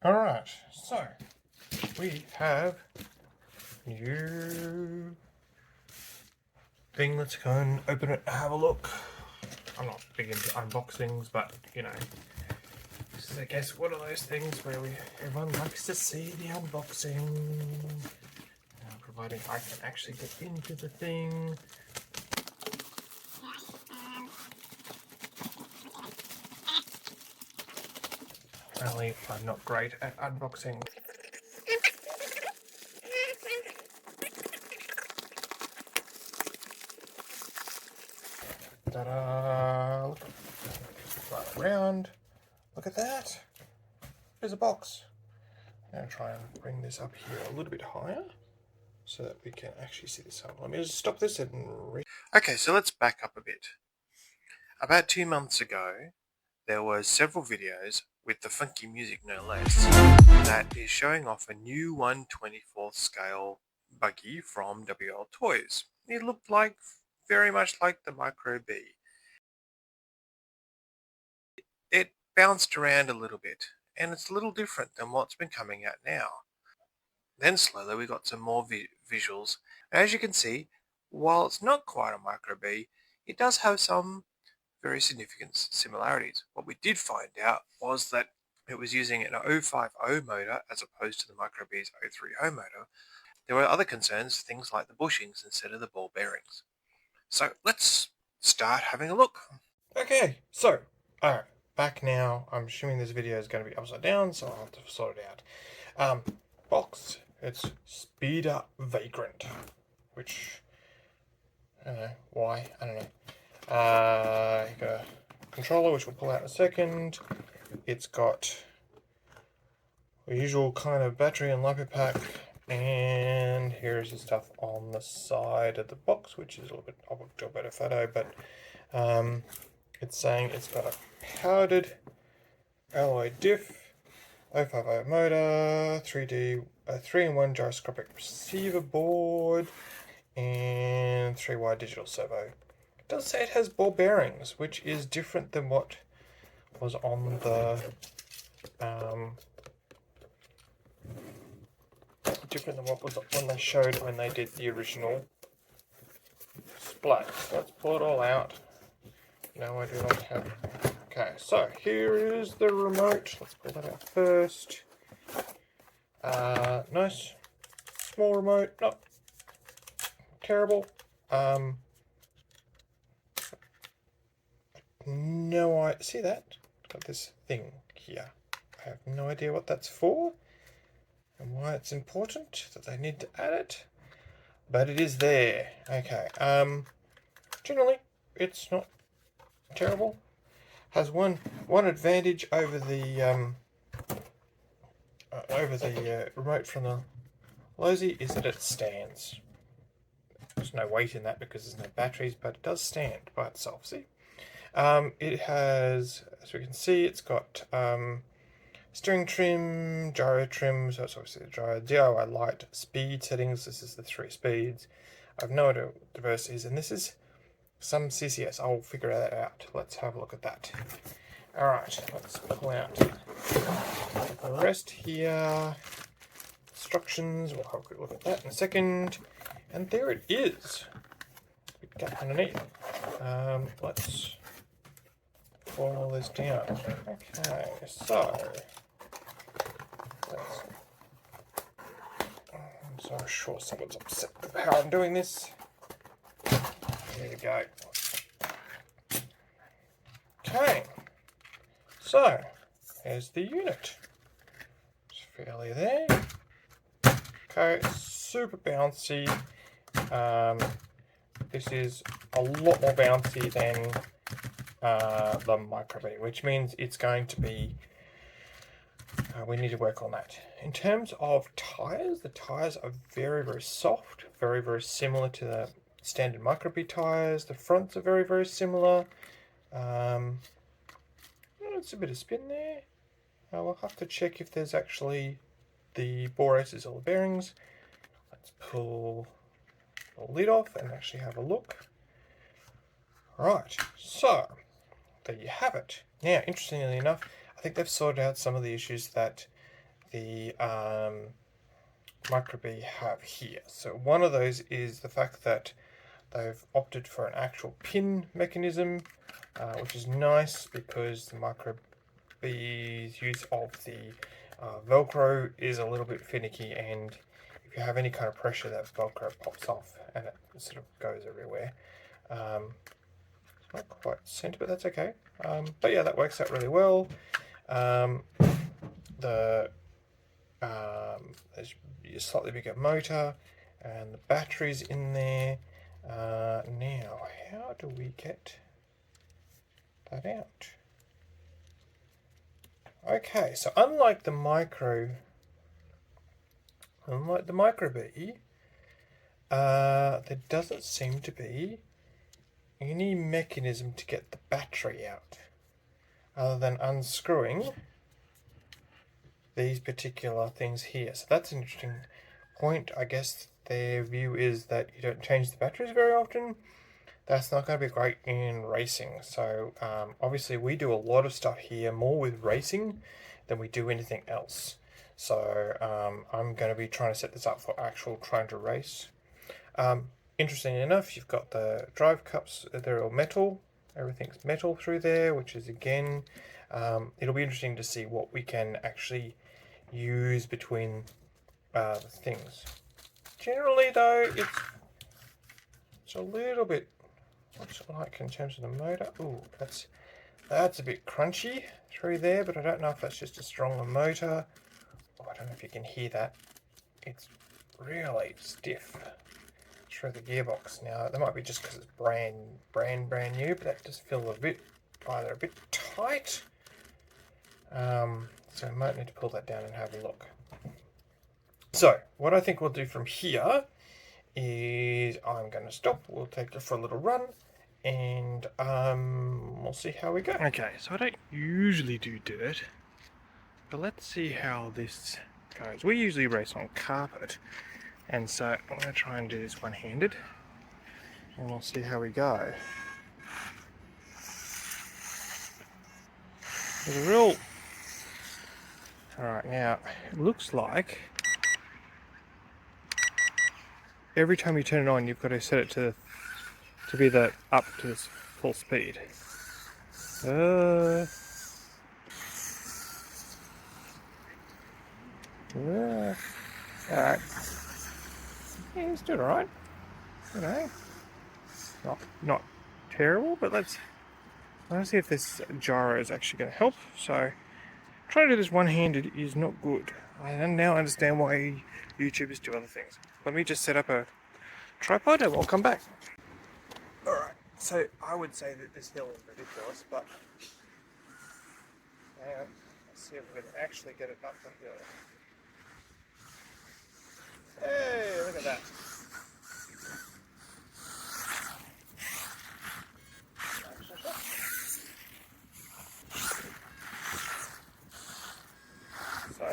Alright, so we have new thing. Let's go and open it and have a look. I'm not big into unboxings, but you know, this is, I guess, one of those things where everyone likes to see the unboxing. Providing I can actually get into the thing. Apparently, I'm not great at unboxing. Ta-da! Right around. Look at that. There's a box. I'm going to try and bring this up here a little bit higher so that we can actually see this. Let me just stop this and okay, so let's back up a bit. About 2 months ago, there was several videos with the funky music, no less, that is showing off a new 1/24th scale buggy from Wltoys. It looked like very much like the Micro B. It bounced around a little bit, and it's a little different than what's been coming out now. Then slowly we got some more visuals. As you can see, while it's not quite a Micro B, it does have some very significant similarities. What we did find out was that it was using an 050 motor as opposed to the Micro B's 030 motor. There were other concerns, things like the bushings instead of the ball bearings. So let's start having a look. Okay, so alright, back now. I'm assuming this video is going to be upside down, so I'll have to sort it out. Box. It's Speeder Vagrant, which I don't know why. I don't know. You got a controller, which we'll pull out in a second. It's got the usual kind of battery and lipo pack, and here's the stuff on the side of the box, which is a little bit, I'll do a better photo, but it's saying it's got a powdered alloy diff, 050 motor, 3-in-1 gyroscopic receiver board, and 3-wire digital servo. It does say it has ball bearings, which is different than what was on the when they showed when they did the original splat. So let's pull it all out. No, I do not have. Okay, so here is the remote. Let's pull that out first. Nice small remote, not terrible. No, I see that. Got this thing here. I have no idea what that's for and why it's important that they need to add it, but it is there. Okay. Generally, it's not terrible. Has one advantage over the remote from the Wltoys is that it stands. There's no weight in that because there's no batteries, but it does stand by itself. See. It has, as we can see, it's got steering trim, gyro trim, so it's obviously the gyro, DIY light, speed settings. This is the 3 speeds. I have no idea what the reverse is, and this is some CCS. I'll figure that out. Let's have a look at that. Alright, let's pull out the rest here. Instructions, we'll have a quick look at that in a second. And there it is. Big gap underneath. Let's pull all this down. Okay, so I'm so sure someone's upset with how I'm doing this. There we go. Okay, so here's the unit. It's fairly there. Okay, super bouncy. This is a lot more bouncy than the Micro B, which means it's going to be, we need to work on that. In terms of tyres, the tyres are very, very soft, very, very similar to the standard Micro B tyres. The fronts are very, very similar. It's a bit of spin there. We'll have to check if there's actually the bore races or the bearings. Let's pull the lid off and actually have a look. Right, so there you have it. Now, interestingly enough, I think they've sorted out some of the issues that the Micro B have here. So one of those is the fact that they've opted for an actual pin mechanism, which is nice because the Micro B's use of the Velcro is a little bit finicky, and if you have any kind of pressure, that Velcro pops off and it sort of goes everywhere. It's not quite centered, but that's okay. But yeah, that works out really well. There's a slightly bigger motor, and the battery's in there. Now, how do we get that out? Okay, so unlike the Micro B, there doesn't seem to be any mechanism to get the battery out, other than unscrewing these particular things here. So that's an interesting point. I guess their view is that you don't change the batteries very often. That's not going to be great in racing. So obviously we do a lot of stuff here, more with racing than we do anything else. So I'm going to be trying to set this up for actual trying to race. Interestingly enough, you've got the drive cups, they're all metal. Everything's metal through there, which is again, it'll be interesting to see what we can actually use between the things. Generally though, it's a little bit, what's it like in terms of the motor? Ooh, that's a bit crunchy through there, but I don't know if that's just a stronger motor. Oh, I don't know if you can hear that. It's really stiff through the gearbox. Now, that might be just because it's brand new, but that just feels either a bit tight. So I might need to pull that down and have a look. So, what I think we'll do from here is I'm going to stop. We'll take it for a little run, and we'll see how we go. Okay, so I don't usually do dirt, but let's see how this goes. We usually race on carpet, and so I'm going to try and do this one-handed, and we'll see how we go. There's a real... Alright, now, it looks like every time you turn it on, you've got to set it to be up to this full speed. Alright. Yeah, it's doing alright. You know, not terrible, but let's see if this gyro is actually going to help. So, trying to do this one-handed is not good. I now understand why YouTubers do other things. Let me just set up a tripod and we'll come back. Alright, so I would say that this hill is ridiculous, but hang on, let's see if we can actually get it up the hill. Hey, look at that. So,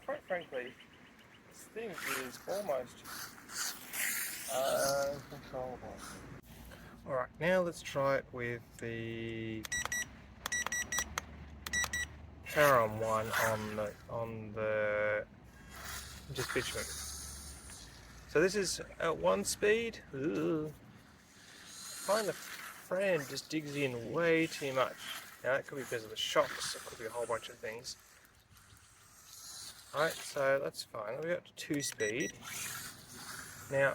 quite frankly, this thing is almost uncontrollable. Alright, now let's try it with the power on one on the just bitumen. So this is at 1 speed. Ugh. I find the fan just digs in way too much. Now that could be because of the shocks, it could be a whole bunch of things. Alright, so that's fine. We got to 2 speed. Now,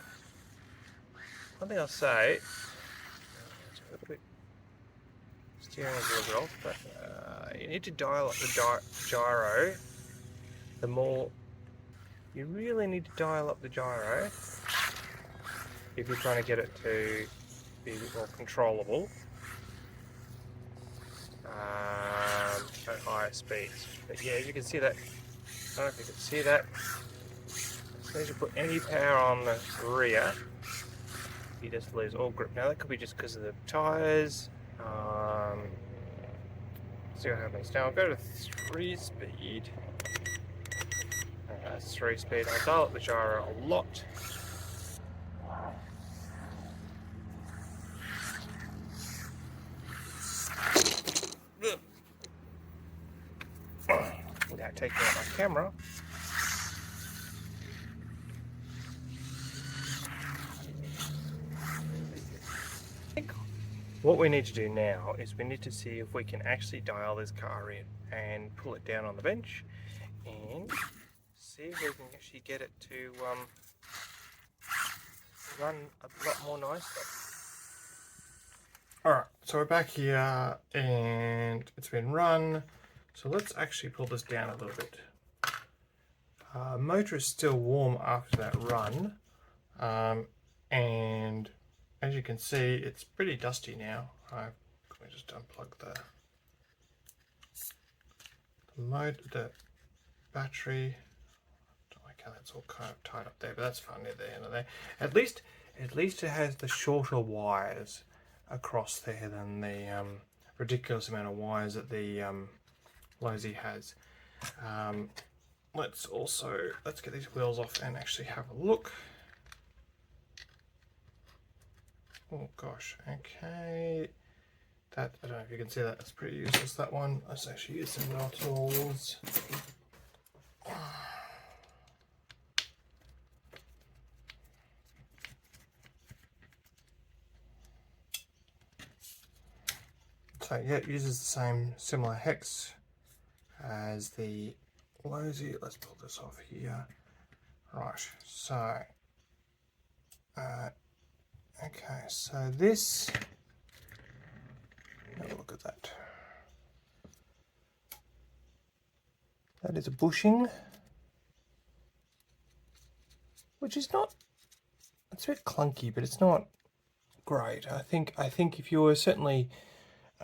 one thing I'll say, it's a little bit, steering is a little bit off, but you need to dial up the gyro. The more, you really need to dial up the gyro if you're trying to get it to be more controllable at higher speeds. But yeah, you can see that. I don't know if you can see that. As soon as you put any power on the rear, you just lose all grip. Now that could be just because of the tyres. See what happens. Now I'll go to 3 speed. That's 3 speed. I'll dial up the gyro a lot. Okay. taking out my camera. What we need to do now is we need to see if we can actually dial this car in and pull it down on the bench and see if we can actually get it to run a lot more nicely. Alright, so we're back here and it's been run. So let's actually pull this down a little bit. Motor is still warm after that run. And as you can see, it's pretty dusty now. Let me just unplug the battery. Okay, that's all kind of tied up there, but that's fine. Near the end of there. At least it has the shorter wires across there than the ridiculous amount of wires that the Wltoys has. Let's get these wheels off and actually have a look. Oh gosh, okay. That, I don't know if you can see that, it's pretty useless, that one. Let's actually use some Wltoys. So yeah, it uses the same similar hex as the Wltoys. Let's pull this off here. Right, so okay, so this, have a look at that. That is a bushing, which is not, it's a bit clunky, but it's not great. I think if you were certainly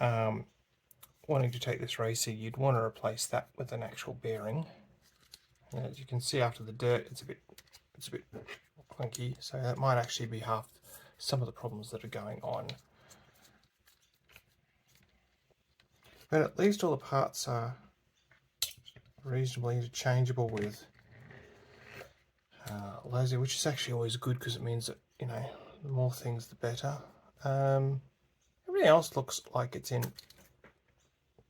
wanting to take this racing, you'd want to replace that with an actual bearing. And as you can see after the dirt, it's a bit clunky, so that might actually be half some of the problems that are going on. But at least all the parts are reasonably interchangeable with Wltoys, which is actually always good because it means that, you know, the more things the better. Everything else looks like it's in.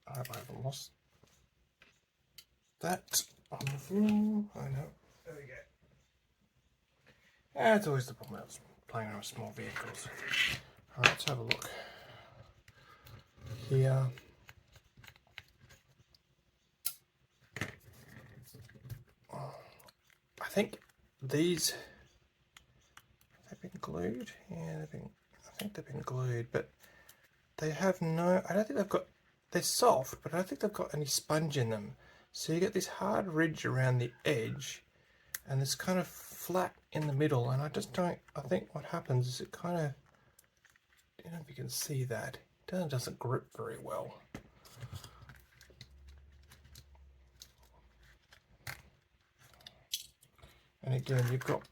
I hope I haven't lost that on the thing. I know. There we go. It's always the problem with playing around with small vehicles. Alright, let's have a look here. I think these, they've been glued. Yeah, I think they've been glued, but they have no, I don't think they've got, they're soft, but I don't think they've got any sponge in them. So you get this hard ridge around the edge and this kind of flat in the middle, and I think what happens is it kind of, I don't know if you can see that, it doesn't grip very well. And again, you've got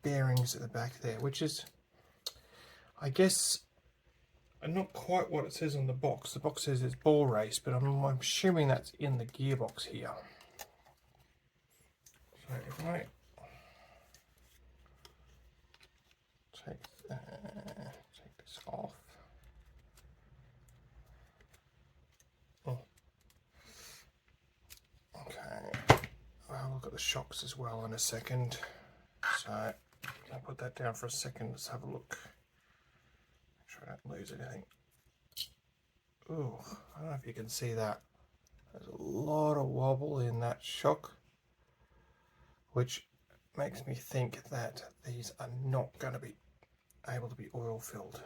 bearings at the back there, which is, I guess, not quite what it says on the box. The box says it's ball race, but I'm assuming that's in the gearbox here. So if I take this off. Oh. Okay. I'll look at the shocks as well in a second. So I'll put that down for a second. Let's have a look. Make sure I don't lose anything. Ooh, I don't know if you can see that. There's a lot of wobble in that shock, which makes me think that these are not going to be able to be oil filled.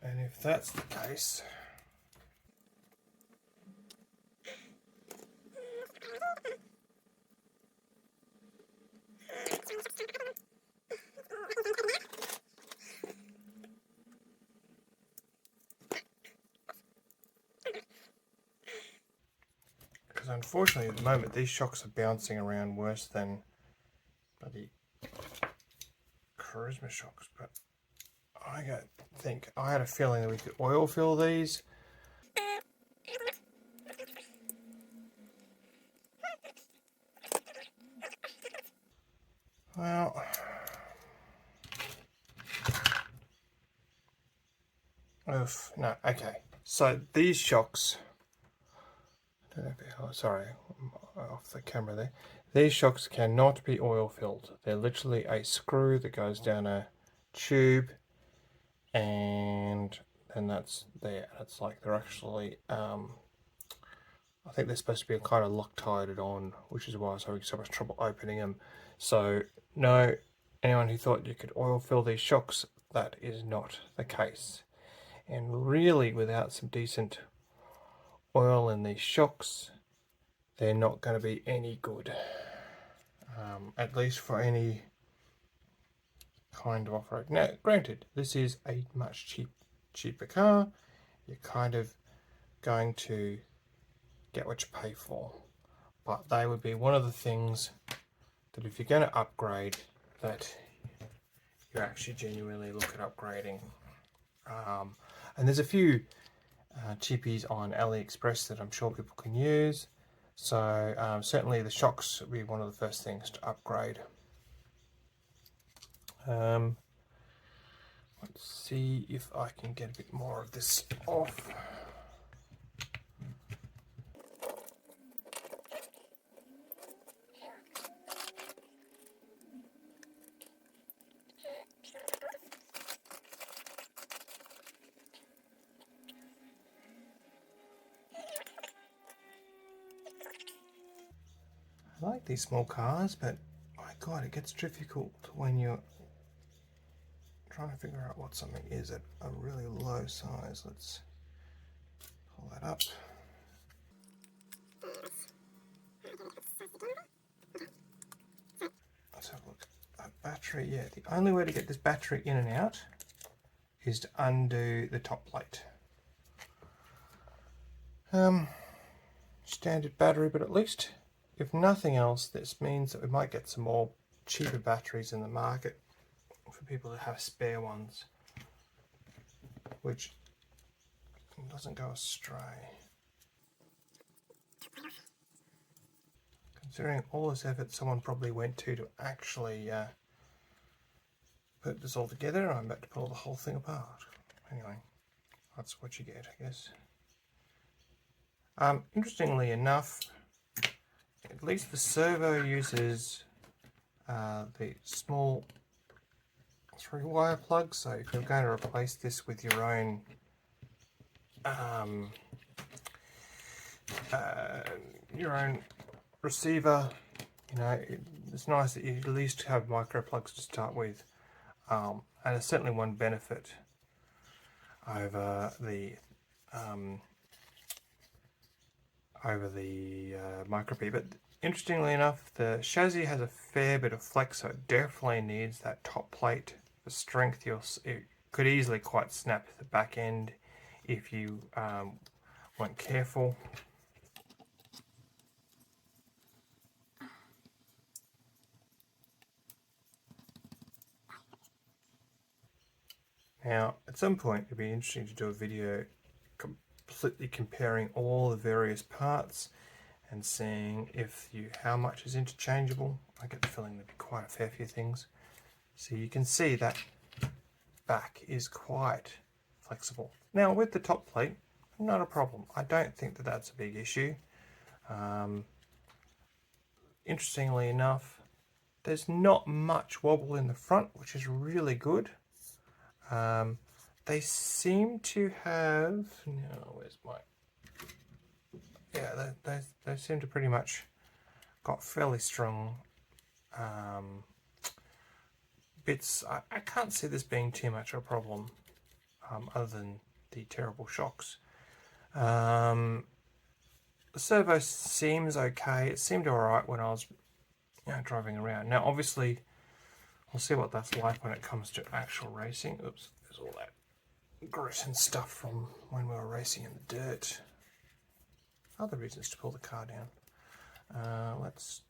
And if that's the case, because unfortunately at the moment these shocks are bouncing around worse than bloody charisma shocks, but I had a feeling that we could oil fill these. Well, oof, no, okay. So these shocks, I don't know if sorry, I'm off the camera there. These shocks cannot be oil filled. They're literally a screw that goes down a tube, and then that's there. It's like they're actually, I think they're supposed to be kind of Loctite on, which is why I was having so much trouble opening them. So no, anyone who thought you could oil fill these shocks, that is not the case. And really, without some decent oil in these shocks, they're not going to be any good. At least for any kind of off-road. Now, granted, this is a much cheaper car. You're kind of going to get what you pay for. But they would be one of the things that if you're going to upgrade, that you actually genuinely look at upgrading. And there's a few cheapies on AliExpress that I'm sure people can use. So certainly the shocks will be one of the first things to upgrade. Let's see if I can get a bit more of this off. I like these small cars, but my God, it gets difficult when you're trying to figure out what something is at a really low size. Let's pull that up. Let's have a look. A battery, yeah. The only way to get this battery in and out is to undo the top plate. Standard battery, but at least, if nothing else, this means that we might get some more cheaper batteries in the market for people that have spare ones, which doesn't go astray. Considering all this effort someone probably went to actually put this all together, I'm about to pull the whole thing apart. Anyway, that's what you get, I guess. Interestingly enough, at least the servo uses the small 3-wire plug, so if you're going to replace this with your own receiver, you know, it's nice that you at least have micro plugs to start with, and it's certainly one benefit over the micro P. But interestingly enough, the chassis has a fair bit of flex, so it definitely needs that top plate for strength. It could easily quite snap the back end if you weren't careful. Now, at some point, it'd be interesting to do a video completely comparing all the various parts and seeing how much is interchangeable. I get the feeling there'd be quite a fair few things. So you can see that back is quite flexible. Now, with the top plate, not a problem. I don't think that that's a big issue. Interestingly enough, there's not much wobble in the front, which is really good. They seem to have, where's my, yeah, they seem to pretty much got fairly strong bits. I can't see this being too much of a problem, other than the terrible shocks. The servo seems okay. It seemed alright when I was driving around. Now, obviously, we'll see what that's like when it comes to actual racing. Oops, there's all that grit and stuff from when we were racing in the dirt. Other reasons to pull the car down. Let's.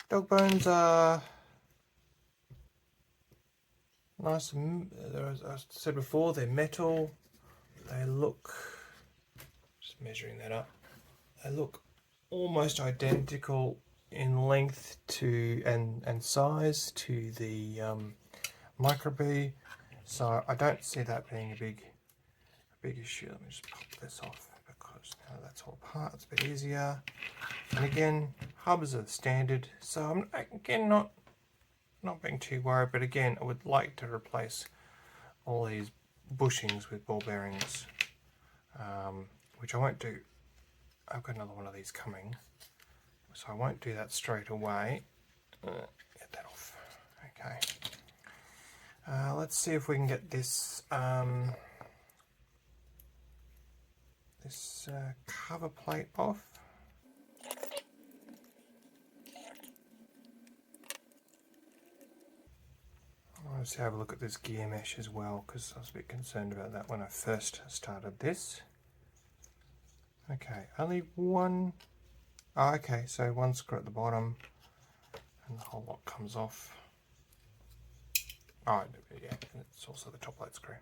Dog bones are nice. As I said before, they're metal. They look, just measuring that up, they look almost identical in length to and size to the micro B, so I don't see that being a big issue. Let me just pop this off because now that's all apart. It's a bit easier. And again, hubs are standard, so I'm again not being too worried. But again, I would like to replace all these bushings with ball bearings, which I won't do. I've got another one of these coming, so I won't do that straight away. Get that off. Okay. Let's see if we can get this cover plate off. I want to have a look at this gear mesh as well, because I was a bit concerned about that when I first started this. Okay, only one. Oh, okay, so one screw at the bottom and the whole lot comes off. Oh, yeah, it's also the top plate screw.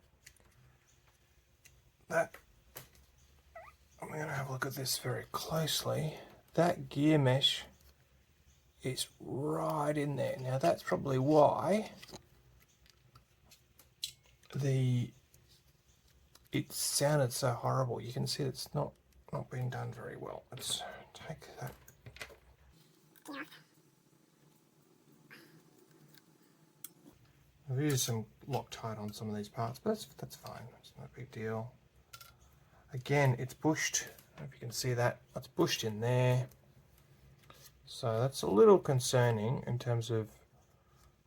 That, I'm going to have a look at this very closely. That gear mesh is right in there. Now that's probably why it sounded so horrible. You can see it's not being done very well. Let's take that. I've used some Loctite on some of these parts, but that's fine. It's not a big deal. Again, it's bushed. I don't know if you can see that. It's bushed in there. So that's a little concerning in terms of,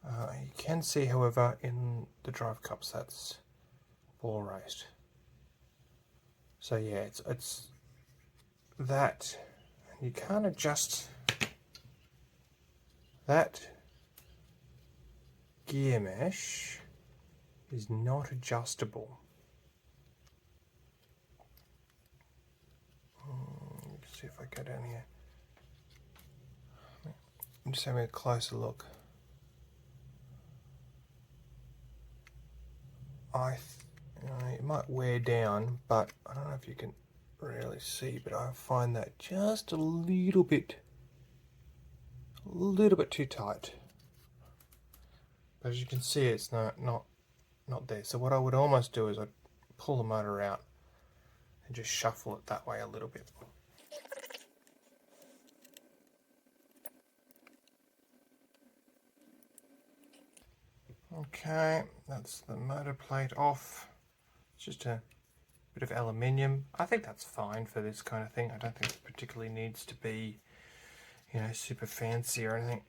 you can see, however, in the drive cups that's ball raised. So yeah, it's that. You can't adjust that gear mesh is not adjustable. Let's see if I go down here. I'm just having a closer look. It might wear down, but I don't know if you can really see, but I find that just a little bit too tight. But as you can see, it's not there. So what I would almost do is I'd pull the motor out and just shuffle it that way a little bit. Okay, that's the motor plate off. It's just a bit of aluminium. I think that's fine for this kind of thing. I don't think it particularly needs to be, you know, super fancy or anything.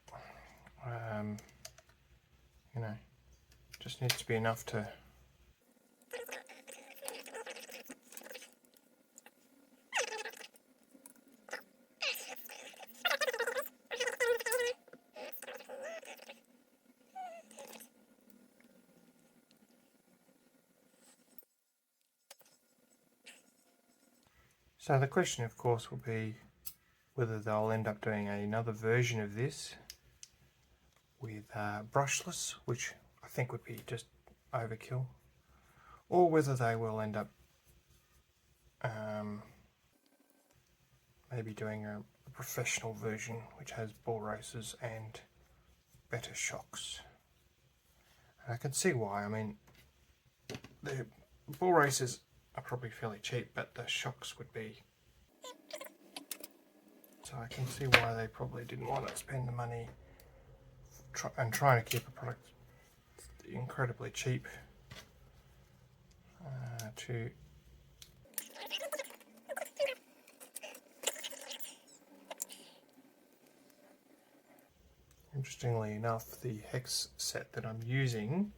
You know, just needs to be enough to. So the question, of course, will be whether they'll end up doing another version of this with brushless, which I think would be just overkill, or whether they will end up maybe doing a professional version which has ball races and better shocks. And I can see why. I mean, the ball races are probably fairly cheap, but the shocks would be. So I can see why they probably didn't want to spend the money and trying to keep a product incredibly cheap to. Interestingly enough, the hex set that I'm using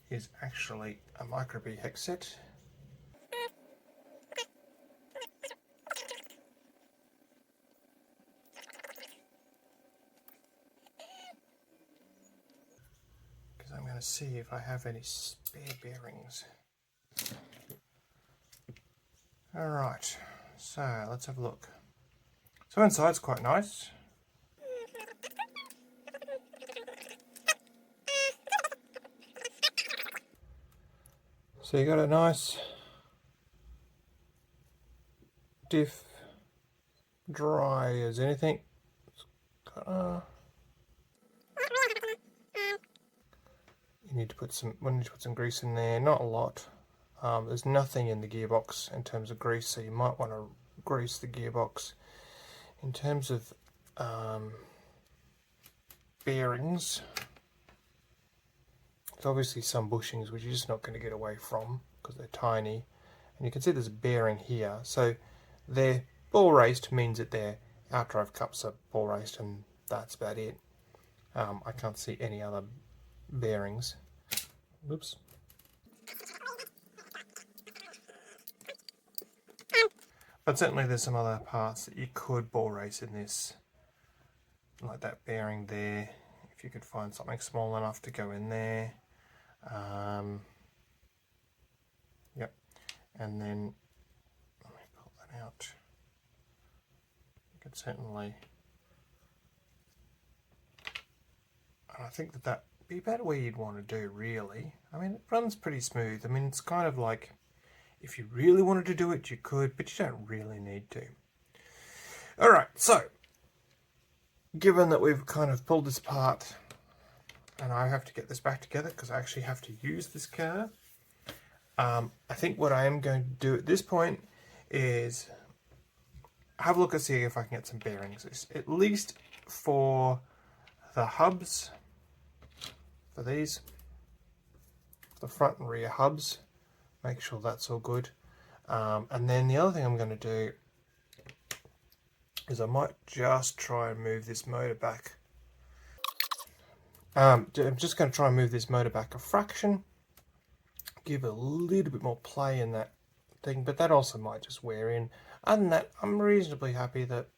is actually a micro B hex set. Because I'm going to see if I have any spare bearings. Alright, so let's have a look. So inside's quite nice. So you got a nice diff, dry as anything. It's got We need to put some grease in there. Not a lot. There's nothing in the gearbox in terms of grease, so you might want to grease the gearbox. In terms of bearings, there's obviously some bushings which you're just not going to get away from because they're tiny. And you can see there's a bearing here. So they're ball raced means that their outdrive cups are ball raced, and that's about it. I can't see any other bearings. Oops. But certainly there's some other parts that you could ball race in this, like that bearing there, if you could find something small enough to go in there. Yep, and then let me pull that out. You could certainly, and I think that'd be about where you'd want to do, really. I mean, it runs pretty smooth. I mean, it's kind of like, if you really wanted to do it, you could, but you don't really need to. Alright, so, given that we've kind of pulled this apart, and I have to get this back together because I actually have to use this car, I think what I am going to do at this point is have a look and see if I can get some bearings, at least for the hubs, for these, the front and rear hubs. Make sure that's all good. And then the other thing I'm going to do is I might just try and move this motor back. I'm just going to try and move this motor back a fraction. Give it a little bit more play in that thing, but that also might just wear in. Other than that, I'm reasonably happy that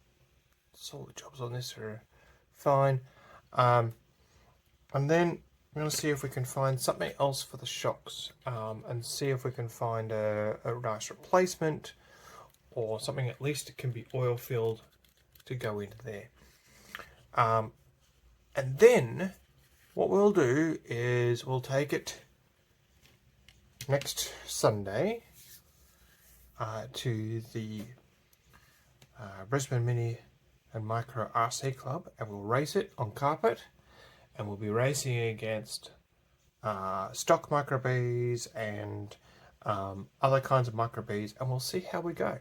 all the jobs on this are fine. And then I'm going to see if we can find something else for the shocks, and see if we can find a nice replacement or something at least it can be oil filled to go into there. And then what we'll do is we'll take it next Sunday to the Brisbane Mini and Micro RC Club, and we'll race it on carpet. And we'll be racing against stock micro Bs and other kinds of micro Bs, and we'll see how we go.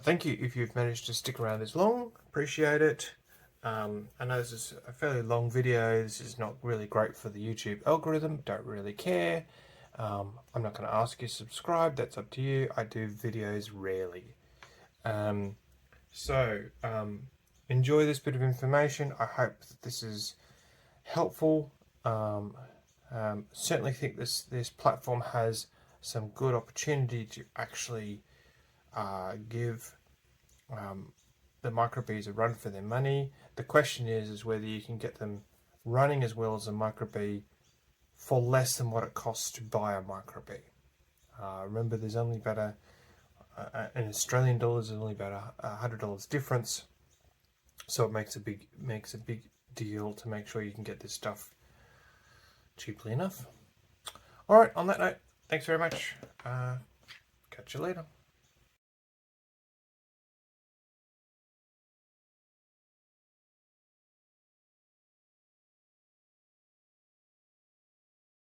Thank you if you've managed to stick around this long. Appreciate it. I know this is a fairly long video. This is not really great for the YouTube algorithm. Don't really care. I'm not going to ask you to subscribe. That's up to you. I do videos rarely. Enjoy this bit of information. I hope that this is helpful. Certainly think this platform has some good opportunity to actually give the micro Bs a run for their money. The question is whether you can get them running as well as a micro B for less than what it costs to buy a micro B. Remember, there's only about in Australian dollars, there's only about $100 difference, so it makes a big deal to make sure you can get this stuff cheaply enough. Alright, on that note, thanks very much. Catch you later.